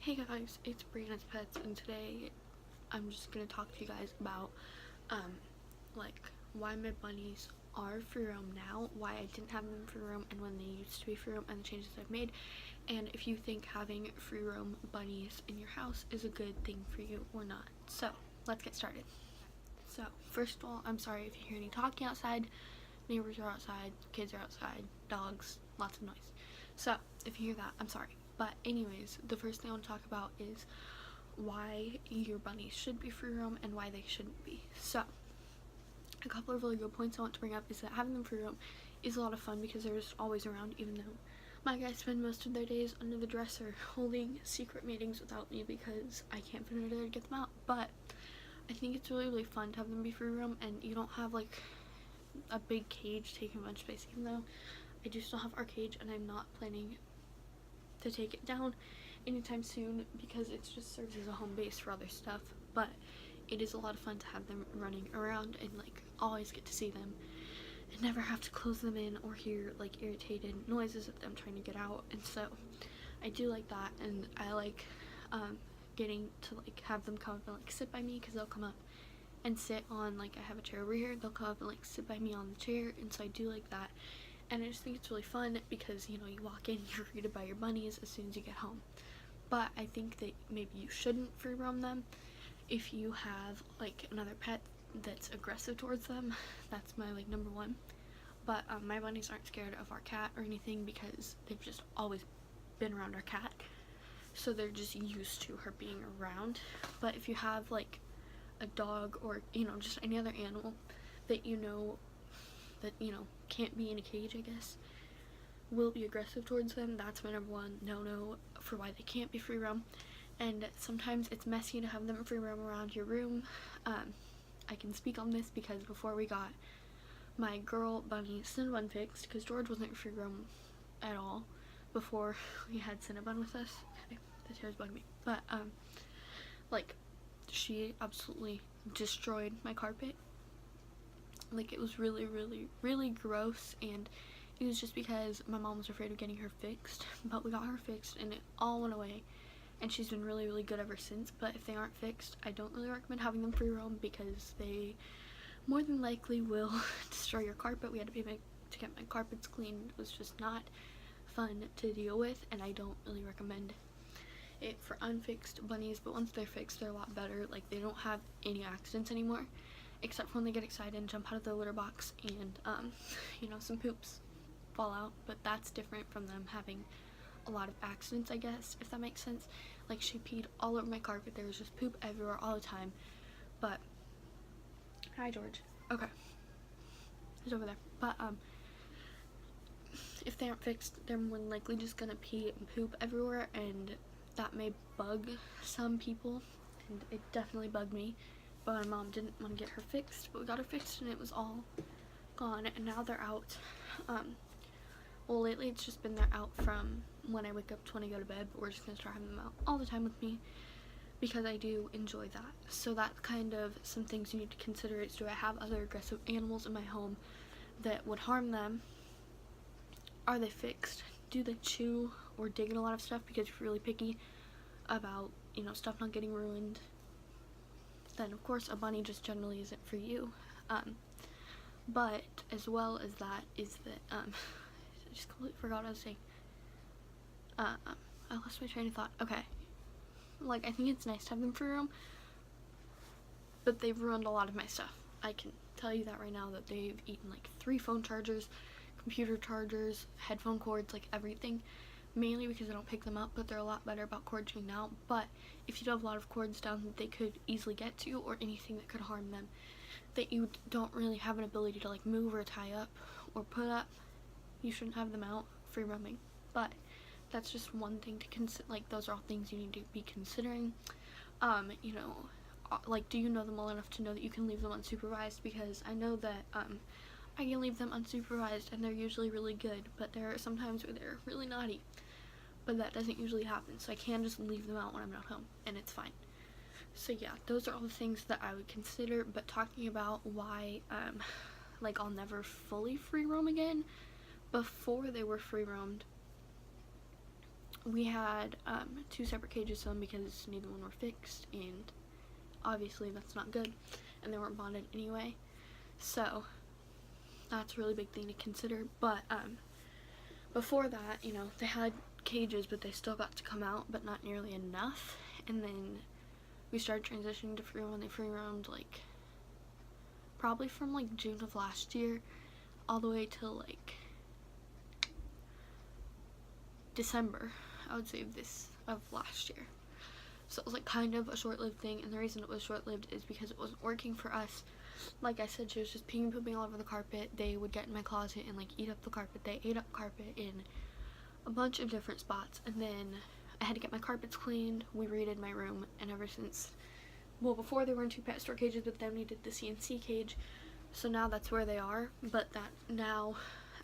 Hey guys, it's Brianna's Pets, and today I'm just gonna talk to you guys about like why my bunnies are free roam now, why I didn't have them free roam and when they used to be free roam, and the changes I've made, and if you think having free roam bunnies in your house is a good thing for you or not. So let's get started. So first of all, I'm sorry if you hear any talking outside. Neighbors are outside, kids are outside, dogs, lots of noise. So if you hear that, I'm sorry. But anyways, the first thing I want to talk about is why your bunnies should be free roam and why they shouldn't be. So a couple of really good points I want to bring up is that having them free roam is a lot of fun because they're just always around, even though my guys spend most of their days under the dresser holding secret meetings without me because I can't fit under there to get them out. But I think it's really fun to have them be free roam, and you don't have like a big cage taking a bunch of space, even though I do still have our cage and I'm not planning to take it down anytime soon because it just serves as a home base for other stuff. But it is a lot of fun to have them running around and like always get to see them and never have to close them in or hear like irritated noises of them trying to get out. And so I do like that, and I like getting to like have them come up and like sit by me because they'll come up and sit on, like, I have a chair over here, they'll come up and like sit by me on the chair, and so I do like that. And I just think it's really fun because, you know, you walk in, you're greeted by your bunnies as soon as you get home. But I think that maybe you shouldn't free roam them if you have like another pet that's aggressive towards them. That's my like number one. But my bunnies aren't scared of our cat or anything because they've just always been around our cat, so they're just used to her being around. But if you have like a dog or, you know, just any other animal that you know can't be in a cage, I guess, will be aggressive towards them, that's my number one no for why they can't be free roam. And sometimes it's messy to have them free roam around your room. I can speak on this because before we got my girl bunny Cinnabon fixed, because George wasn't free roam at all before we had Cinnabon with us. Okay, the chair's bugging me. But like, she absolutely destroyed my carpet. Like, it was really gross, and it was just because my mom was afraid of getting her fixed. But we got her fixed and it all went away, and she's been really good ever since. But if they aren't fixed, I don't really recommend having them free roam because they more than likely will destroy your carpet. We had to pay to get my carpets cleaned. It was just not fun to deal with, and I don't really recommend it for unfixed bunnies. But once they're fixed, they're a lot better. Like, they don't have any accidents anymore, except for when they get excited and jump out of the litter box and you know, some poops fall out. But that's different from them having a lot of accidents, I guess, if that makes sense. Like, she peed all over my carpet. There was just poop everywhere all the time. But hi, George. Okay, he's over there. But if they aren't fixed, they're more than likely just gonna pee and poop everywhere, and that may bug some people, and it definitely bugged me. But my mom didn't want to get her fixed, but we got her fixed and it was all gone, and now they're out. Well, lately it's just been they're out from when I wake up to when I go to bed, but we're just gonna start having them out all the time with me because I do enjoy that. So that's kind of some things you need to consider is, do I have other aggressive animals in my home that would harm them? Are they fixed? Do they chew or dig in a lot of stuff because you're really picky about, you know, stuff not getting ruined? Then of course a bunny just generally isn't for you. But as well as that is that I just completely forgot what I was saying. I lost my train of thought. Okay, like, I think it's nice to have them free roam, but they've ruined a lot of my stuff. I can tell you that right now, that they've eaten like 3 phone chargers, computer chargers, headphone cords, like everything, mainly because I don't pick them up, but they're a lot better about cord chewing now. But if you do have a lot of cords down that they could easily get to, or anything that could harm them that you don't really have an ability to like move or tie up or put up, you shouldn't have them out free roaming. But that's just one thing to consider. Like, those are all things you need to be considering. You know, like, do you know them well enough to know that you can leave them unsupervised? Because I know that I can leave them unsupervised and they're usually really good, but there are some times where they're really naughty, but that doesn't usually happen, so I can just leave them out when I'm not home and it's fine. So yeah, those are all the things that I would consider. But talking about why like, I'll never fully free roam again, before they were free roamed, we had 2 separate cages to them because neither one were fixed, and obviously that's not good, and they weren't bonded anyway. So that's a really big thing to consider. But before that, you know, they had cages, but they still got to come out, but not nearly enough. And then we started transitioning to free roam, and they free roamed like probably from like June of last year all the way till like December, I would say, of last year. So it was like kind of a short-lived thing, and the reason it was short-lived is because it wasn't working for us. Like I said, she was just peeing and pooping all over the carpet. They would get in my closet and like eat up the carpet. They ate up carpet in a bunch of different spots, and then I had to get my carpets cleaned. We redid my room, and ever since, well, before they were in 2 pet store cages, but then we did the CNC cage, so now that's where they are. But that now,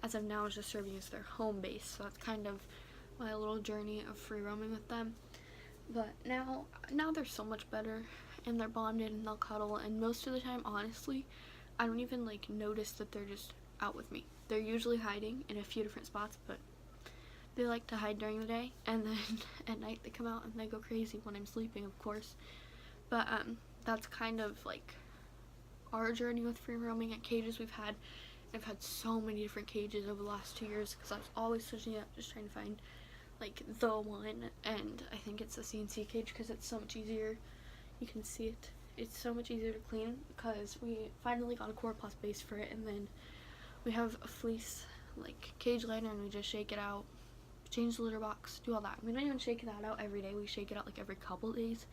as of now, is just serving as their home base. So that's kind of my little journey of free roaming with them. But now they're so much better, and they're bonded, and they'll cuddle, and most of the time, honestly, I don't even like notice that they're just out with me. They're usually hiding in a few different spots, but they like to hide during the day, and then at night they come out and they go crazy when I'm sleeping, of course. But that's kind of like our journey with free roaming at cages. I've had so many different cages over the last 2 years because I was always switching it up, just trying to find like the one, and I think it's the CNC cage because it's so much easier. You can see it. It's so much easier to clean because we finally got a Coroplast base for it, and then we have a fleece like cage liner, and we just shake it out, change the litter box, do all that. We don't even shake that out every day. We shake it out like every couple days.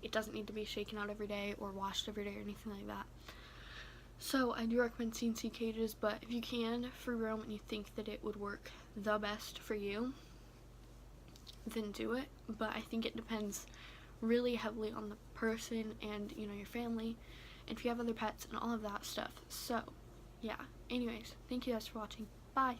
It doesn't need to be shaken out every day or washed every day or anything like that. So I do recommend CNC cages, but if you can free roam and you think that it would work the best for you, then do it. But I think it depends really heavily on the person and, you know, your family, and if you have other pets and all of that stuff. So yeah, anyways, thank you guys for watching. Bye.